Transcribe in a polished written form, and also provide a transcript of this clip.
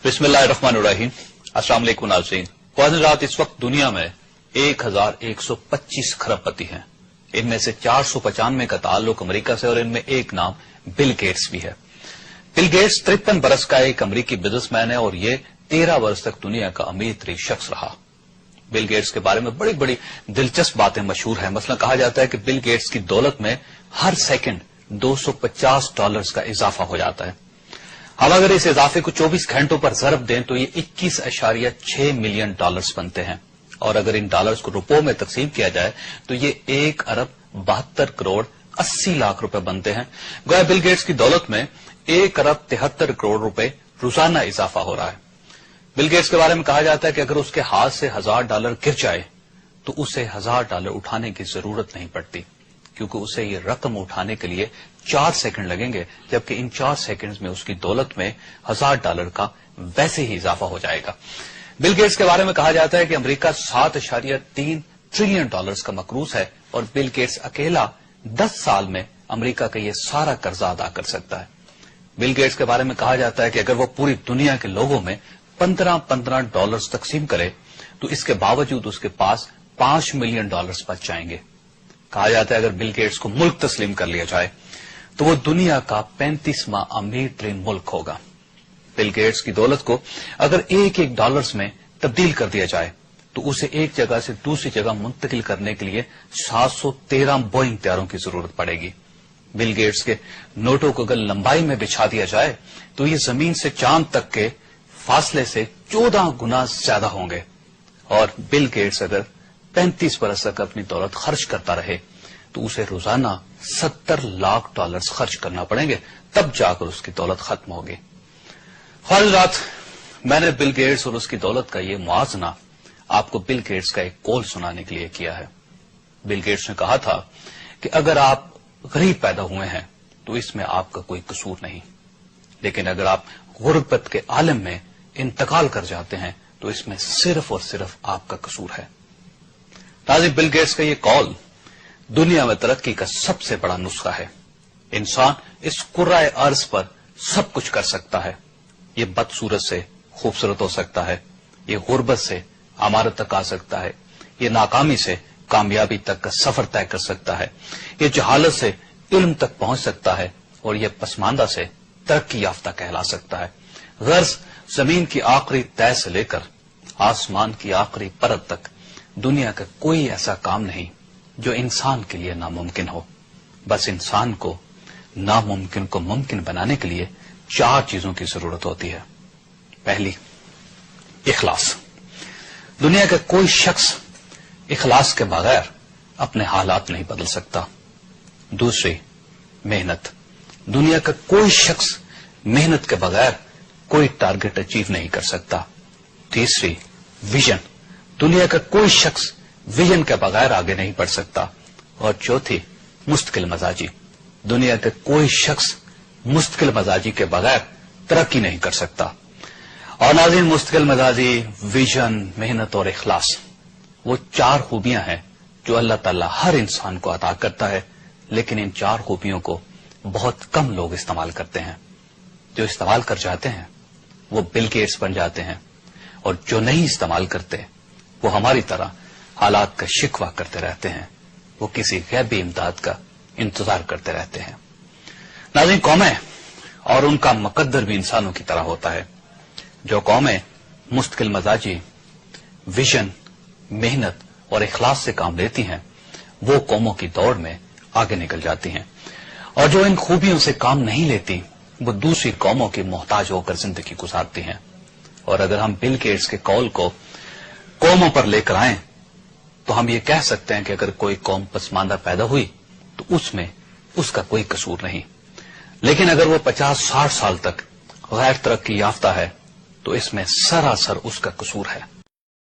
बिस्मिल्लाहिर्रहमानिर्रहीम। अस्सलाम वालेकुम नाज़रीन। ख्वाज़ इस वक्त दुनिया में 1125 खरबपति हैं। इनमें से 495 का ताल्लुक अमेरिका से और इनमें एक नाम बिल गेट्स भी है। बिल गेट्स 53 बरस का एक अमेरिकी बिजनेसमैन है और ये 13 वर्ष तक दुनिया का अमीर तरीन शख्स रहा। बिल गेट्स के बारे में बड़ी बड़ी दिलचस्प बातें मशहूर हैं। मसलन कहा जाता है कि बिल गेट्स की दौलत में हर सेकंड $250 का इजाफा हो जाता है। हम अगर इस इजाफे को 24 घंटों पर ज़रब दें तो ये 21.6 मिलियन डॉलर्स बनते हैं और अगर इन डॉलर्स को रुपयों में तकसीम किया जाए तो ये 1 अरब 72 करोड़ 80 लाख रुपए बनते हैं। गोया बिल गेट्स की दौलत में 1 अरब 73 करोड़ रुपए रोजाना इजाफा हो रहा है। बिल गेट्स के बारे में कहा जाता है कि अगर उसके हाथ से $1000 गिर जाए तो उसे $1000 उठाने की जरूरत नहीं पड़ती, क्योंकि उसे ये रकम उठाने के लिए 4 सेकंड लगेंगे, जबकि इन 4 सेकंड्स में उसकी दौलत में $1000 का वैसे ही इजाफा हो जाएगा। बिल गेट्स के बारे में कहा जाता है कि अमेरिका $7.3 ट्रिलियन का मकरूज है और बिल गेट्स अकेला 10 साल में अमेरिका का ये सारा कर्जा अदा कर सकता है। बिल गेट्स के बारे में कहा जाता है कि अगर वो पूरी दुनिया के लोगों में $15 तकसीम करे तो इसके बावजूद उसके पास $5 मिलियन बच जाएंगे। कहा जाता है अगर बिल गेट्स को मुल्क तस्लीम कर लिया जाए तो वो दुनिया का 35वां अमीर तरीन मुल्क होगा। बिल गेट्स की दौलत को अगर एक डॉलर्स में तब्दील कर दिया जाए तो उसे एक जगह से दूसरी जगह मुंतकिल करने के लिए 713 बोइंग तैयारों की जरूरत पड़ेगी। बिल गेट्स के नोटों को अगर लंबाई में बिछा दिया जाए तो ये जमीन से चांद तक के फासले से 14 गुना ज्यादा होंगे और बिल गेट्स अगर 35 बरस तक अपनी दौलत खर्च करता रहे तो उसे रोजाना $70 लाख खर्च करना पड़ेंगे, तब जाकर उसकी दौलत खत्म होगी। ख्वाहिशात, मैंने बिल गेट्स और उसकी दौलत का ये मुआजना आपको बिल गेट्स का एक कौल सुनाने के लिए किया है। बिल गेट्स ने कहा था कि अगर आप गरीब पैदा हुए हैं तो इसमें आपका कोई कसूर नहीं, लेकिन अगर आप गुर्बत के आलम में इंतकाल कर जाते हैं तो इसमें सिर्फ और सिर्फ आपका कसूर है। नाज़रीन, बिल गेट्स का ये कौल दुनिया में तरक्की का सबसे बड़ा नुस्खा है। इंसान इस कुर्राए अर्ज पर सब कुछ कर सकता है। ये बदसूरत से खूबसूरत हो सकता है, ये गुर्बत से अमारत तक आ सकता है, ये नाकामी से कामयाबी तक का सफर तय कर सकता है, ये जहालत से इल्म तक पहुंच सकता है और ये पसमानदा से तरक्की याफ्ता कहला सकता है। गर्ज जमीन की आखिरी तय से लेकर आसमान की आखिरी परत तक दुनिया का कोई ऐसा काम नहीं जो इंसान के लिए नामुमकिन हो। बस इंसान को नामुमकिन को मुमकिन बनाने के लिए 4 चीजों की जरूरत होती है। पहली, इखलास। दुनिया का कोई शख्स इखलास के बगैर अपने हालात नहीं बदल सकता। दूसरी, मेहनत। दुनिया का कोई शख्स मेहनत के बगैर कोई टारगेट अचीव नहीं कर सकता। तीसरी, विजन। दुनिया का कोई शख्स विजन के बगैर आगे नहीं बढ़ सकता। और चौथी, मुस्तकिल मजाजी। दुनिया का कोई शख्स मुस्तकिल मजाजी के बगैर तरक्की नहीं कर सकता। और नाज़रीन, मुस्तकिल मजाजी, विजन, मेहनत और इखलास वो 4 खूबियां हैं जो अल्लाह ताला हर इंसान को अता करता है, लेकिन इन 4 खूबियों को बहुत कम लोग इस्तेमाल करते हैं। जो इस्तेमाल कर जाते हैं वो बिल गेट्स बन जाते हैं और जो नहीं इस्तेमाल करते वो हमारी तरह हालात का शिकवा करते रहते हैं, वो किसी गैबी इमदाद का इंतजार करते रहते हैं। नाज़रीन, कौमें और उनका मुकद्दर भी इंसानों की तरह होता है। जो कौमें मुस्तकिल मजाजी, विजन, मेहनत और इखलास से काम लेती हैं वो कौमों की दौड़ में आगे निकल जाती हैं, और जो इन खूबियों से काम नहीं लेती वो दूसरी कौमों की मोहताज होकर जिंदगी गुजारती हैं। और अगर हम बिल गेट्स के कौल को कौमों पर लेकर आएं तो हम ये कह सकते हैं कि अगर कोई कौम पसमानदा पैदा हुई तो उसमें उसका कोई कसूर नहीं, लेकिन अगर वो 50-60 साल तक गैर तरक्की याफ्ता है तो इसमें सरासर उसका कसूर है।